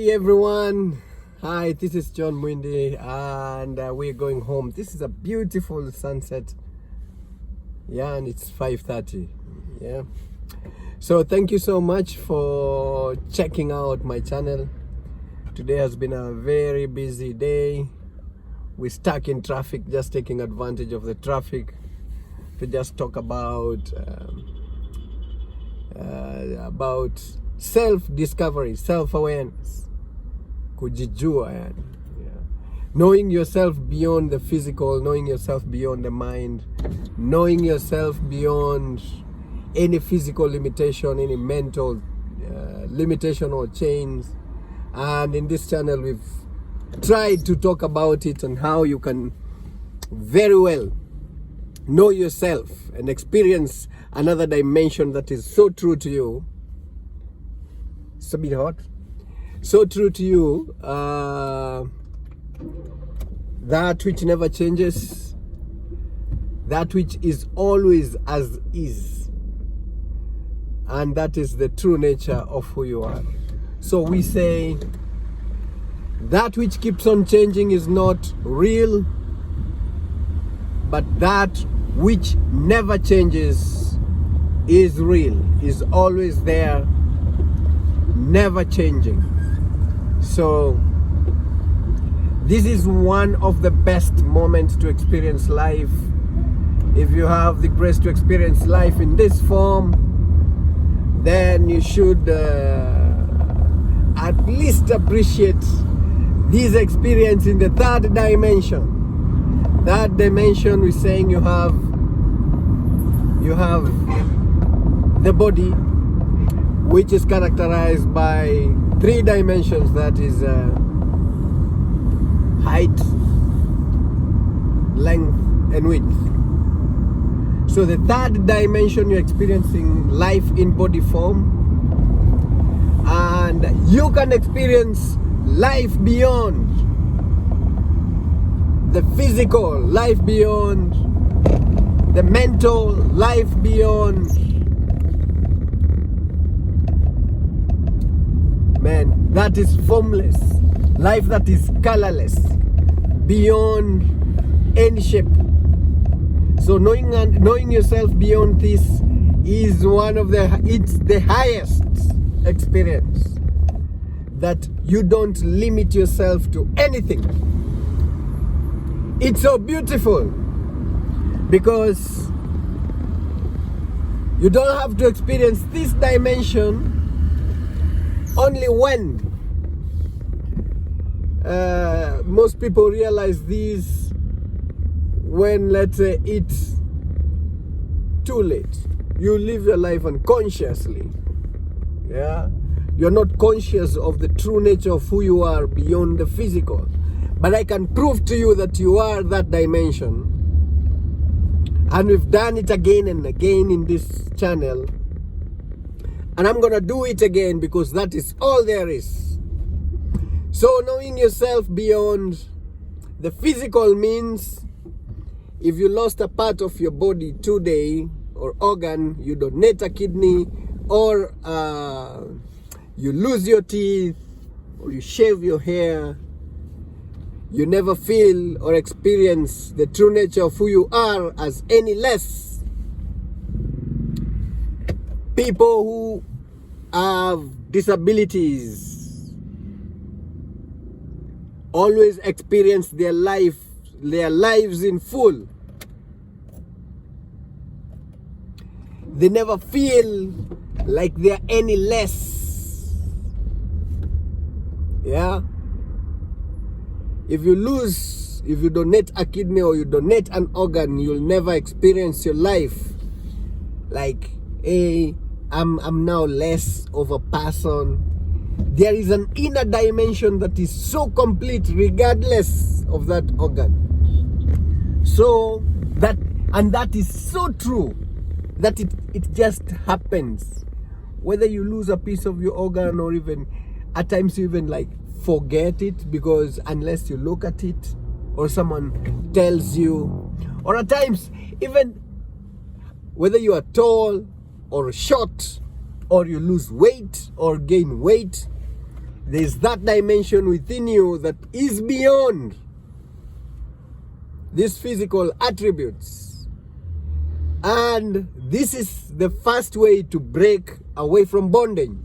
Hey everyone, hi, this is John Mwindi and we're going home. This is a beautiful sunset, yeah, and it's 5:30, yeah. So thank you so much for checking out my channel. Today has been a very busy day. We're stuck in traffic, just taking advantage of the traffic to just talk about self-discovery, self-awareness, kujijua yani. Yeah. Knowing yourself beyond the physical, knowing yourself beyond the mind, knowing yourself beyond any physical limitation, any mental limitation or chains. And in this channel we've tried to talk about it and how you can very well know yourself and experience another dimension that is so true to you. It's a bit hot. So true to you, that which never changes, that which is always as is, and that is the true nature of who you are. So we say that which keeps on changing is not real, but that which never changes is real, is always there, never changing. So this is one of the best moments to experience life. If you have the grace to experience life in this form, then you should at least appreciate this experience in the third dimension. That dimension, we're saying you have the body, which is characterized by three dimensions, that is height, length, and width. So the third dimension, you're experiencing life in body form, and you can experience life beyond the physical, life beyond the mental, life beyond, man, that is formless, life that is colorless, beyond any shape. So knowing yourself beyond this is it's the highest experience, that you don't limit yourself to anything. It's so beautiful because you don't have to experience this dimension only when most people realize this, when, let's say, it's too late. You live your life unconsciously. Yeah, you're not conscious of the true nature of who you are beyond the physical. But I can prove to you that you are that dimension. And we've done it again and again in this channel. And I'm gonna do it again because that is all there is. So knowing yourself beyond the physical means, if you lost a part of your body today or organ, you donate a kidney, or you lose your teeth, or you shave your hair, you never feel or experience the true nature of who you are as any less. People who have disabilities always experience their lives in full. They never feel like they're any less. Yeah. If you donate a kidney or you donate an organ, you'll never experience your life like, hey, I'm now less of a person. There is an inner dimension that is so complete regardless of that organ. So that is so true that it just happens. Whether you lose a piece of your organ, or even at times you even like forget it, because unless you look at it or someone tells you, or at times even whether you are tall or short, or you lose weight or gain weight, there's that dimension within you that is beyond these physical attributes. And this is the first way to break away from bondage.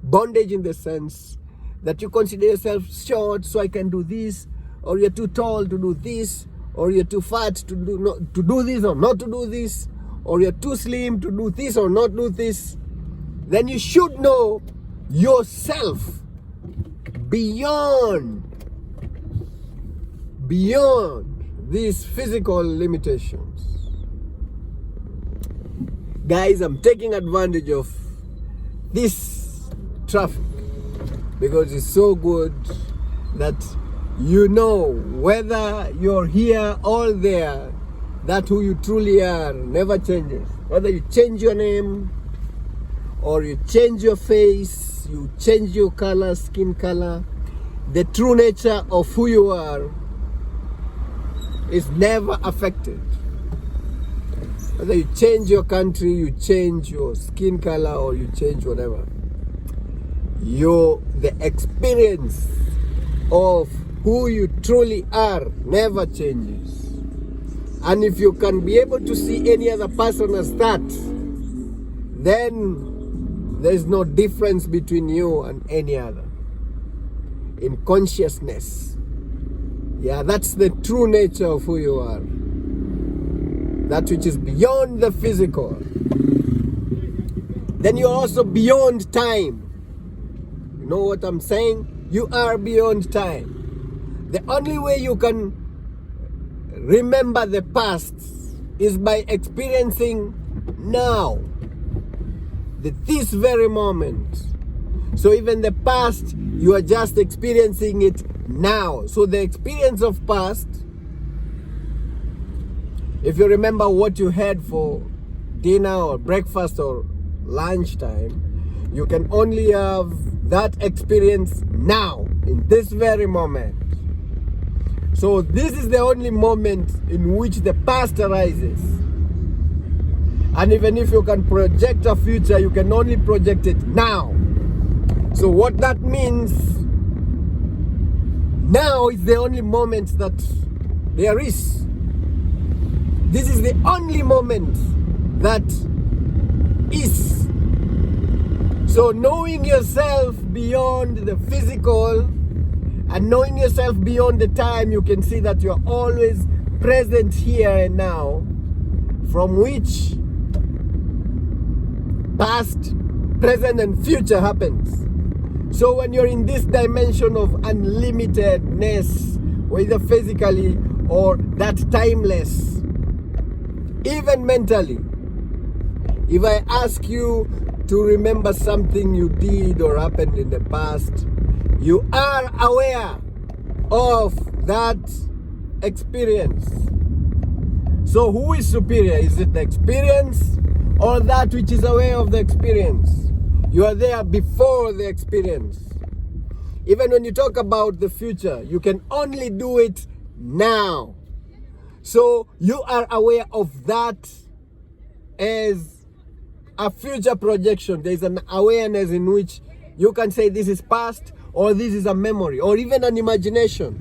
Bondage in the sense that you consider yourself short, so I can do this, or you're too tall to do this, or you're too fat to do this or not to do this, or you're too slim to do this or not do this. Then you should know yourself beyond these physical limitations. Guys, I'm taking advantage of this traffic because it's so good that you know whether you're here or there, that who you truly are never changes. Whether you change your name or you change your face, you change your color, skin color, the true nature of who you are is never affected. Whether you change your country, you change your skin color, or you change whatever, the experience of who you truly are never changes. And if you can be able to see any other person as that, then there's no difference between you and any other in consciousness. Yeah, that's the true nature of who you are. That which is beyond the physical. Then you're also beyond time. You know what I'm saying? You are beyond time. The only way you can remember the past is by experiencing now, this very moment. So even the past, you are just experiencing it now. So the experience of past, if you remember what you had for dinner or breakfast or lunchtime, you can only have that experience now, in this very moment. So this is the only moment in which the past arises. And even if you can project a future, you can only project it now. So what that means, now is the only moment that there is. This is the only moment that is. So knowing yourself beyond the physical and knowing yourself beyond the time, you can see that you're always present here and now, from which past, present, and future happens. So when you're in this dimension of unlimitedness, whether physically or that timeless, even mentally, if I ask you to remember something you did or happened in the past, you are aware of that experience. So who is superior? Is it the experience or that which is aware of the experience? You are there before the experience. Even when you talk about the future, you can only do it now. So you are aware of that as a future projection. There is an awareness in which you can say this is past, or this is a memory, or even an imagination.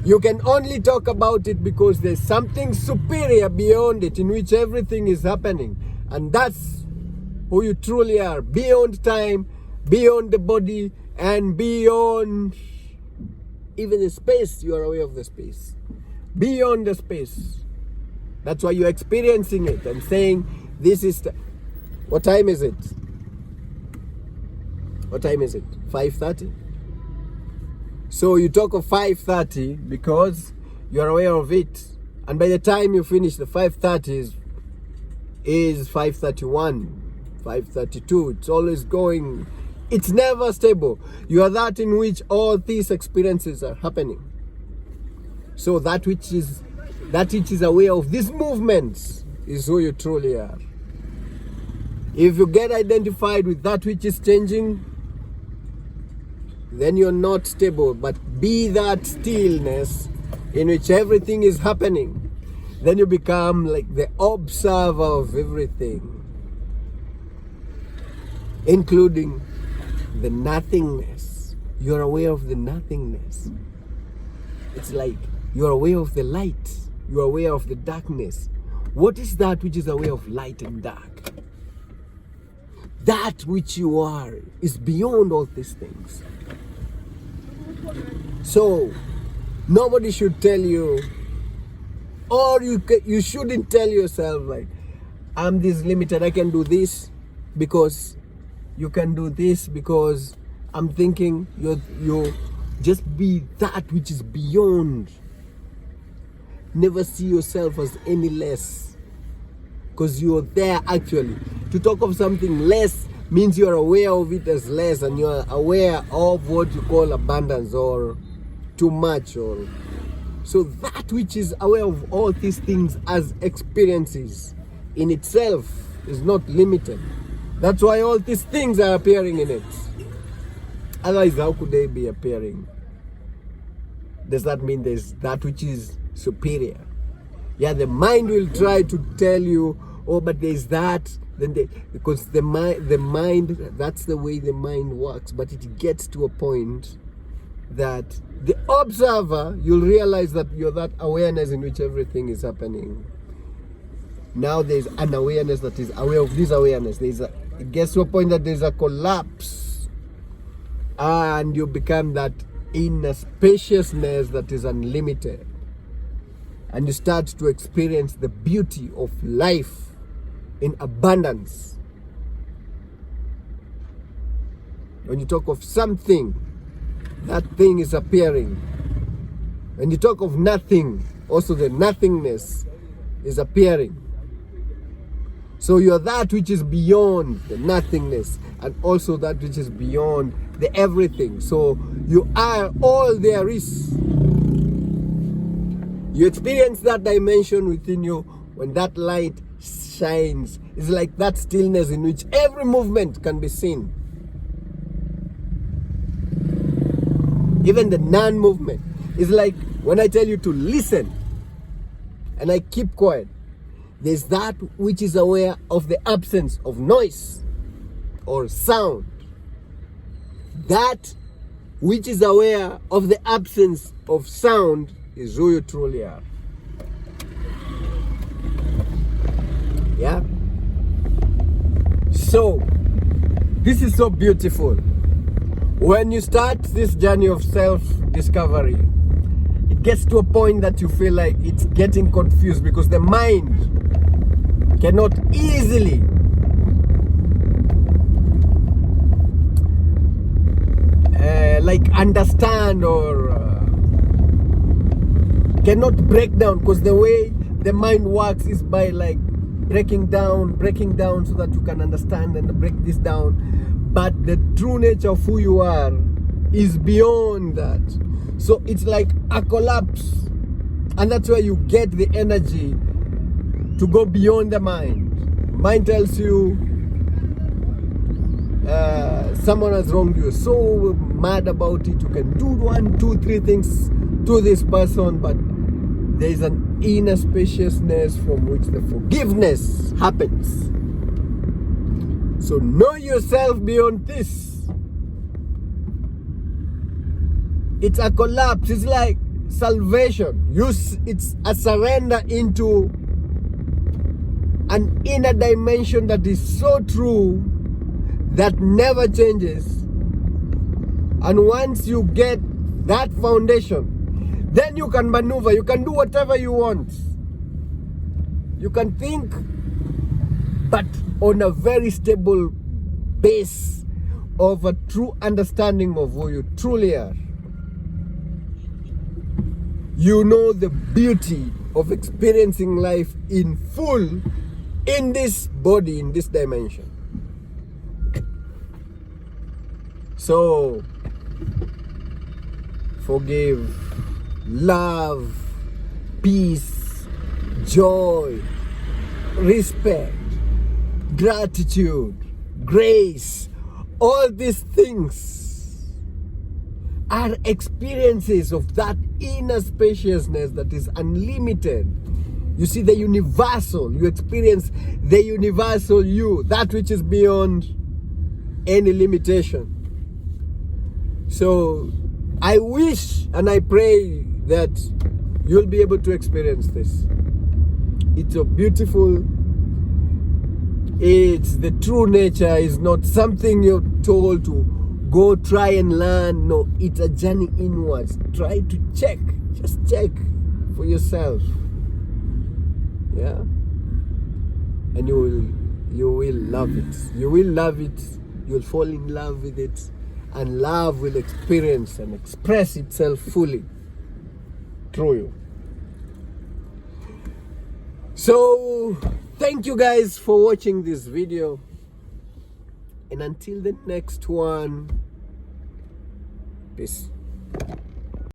You can only talk about it because there's something superior beyond it in which everything is happening. And that's who you truly are, beyond time, beyond the body, and beyond even the space. You are aware of the space. Beyond the space. That's why you're experiencing it and saying, this is what time is it? What time is it? 5:30. So you talk of 5:30 because you're aware of it. And by the time you finish, the 5:30 is 5:31, 5:32. It's always going. It's never stable. You are that in which all these experiences are happening. So that which is aware of these movements is who you truly are. If you get identified with that which is changing, then you're not stable. But be that stillness in which everything is happening. Then you become like the observer of everything, including the nothingness. You're aware of the nothingness. It's like you're aware of the light. You're aware of the darkness. What is that which is aware of light and dark? That which you are is beyond all these things. So, nobody should tell you, or you shouldn't tell yourself like, I'm this limited, I can do this because you can do this because I'm thinking you just be that which is beyond. Never see yourself as any less, because you're there actually. To talk of something less means you're aware of it as less, and you're aware of what you call abundance or too much. Or so that which is aware of all these things as experiences in itself is not limited. That's why all these things are appearing in it. Otherwise, how could they be appearing? Does that mean there's that which is superior? Yeah, the mind will try to tell you, oh, but there's that. Because the mind, that's the way the mind works. But it gets to a point that the observer, you'll realize that you're that awareness in which everything is happening. Now there's an awareness that is aware of this awareness. It gets to a point that there's a collapse, and you become that inner spaciousness that is unlimited, and you start to experience the beauty of life in abundance. When you talk of something, that thing is appearing. When you talk of nothing, also the nothingness is appearing. So you are that which is beyond the nothingness, and also that which is beyond the everything. So you are all there is. You experience that dimension within you when that light shines. It's like that stillness in which every movement can be seen. Even the non-movement. It's like when I tell you to listen and I keep quiet. There's that which is aware of the absence of noise or sound. That which is aware of the absence of sound is who you truly are. Yeah? So, this is so beautiful. When you start this journey of self-discovery, it gets to a point that you feel like it's getting confused, because the mind cannot easily understand or cannot break down, because the way the mind works is by breaking down so that you can understand and break this down. But the true nature of who you are is beyond that. So it's like a collapse, and that's where you get the energy to go beyond the mind. Mind tells you someone has wronged you, so mad about it, you can do 1, 2, 3 things to this person, but there is an inner spaciousness from which the forgiveness happens. So know yourself beyond this. It's a collapse. It's like salvation. It's a surrender into an inner dimension that is so true, that never changes. And once you get that foundation, then you can maneuver. You can do whatever you want. You can think, but on a very stable base of a true understanding of who you truly are. You know the beauty of experiencing life in full in this body, in this dimension. So, forgive, love, peace, joy, respect, gratitude, grace, all these things are experiences of that inner spaciousness that is unlimited. You see the universal, you experience the universal you, that which is beyond any limitation. So I wish and I pray that you'll be able to experience this. It's a beautiful, it's the true nature. Is not something you're told to go try and learn. No, it's a journey inwards. Try to check, just check for yourself. Yeah, and you will love it. You will love it. You'll fall in love with it, and love will experience and express itself fully through you. So thank you guys for watching this video, and until the next one, peace.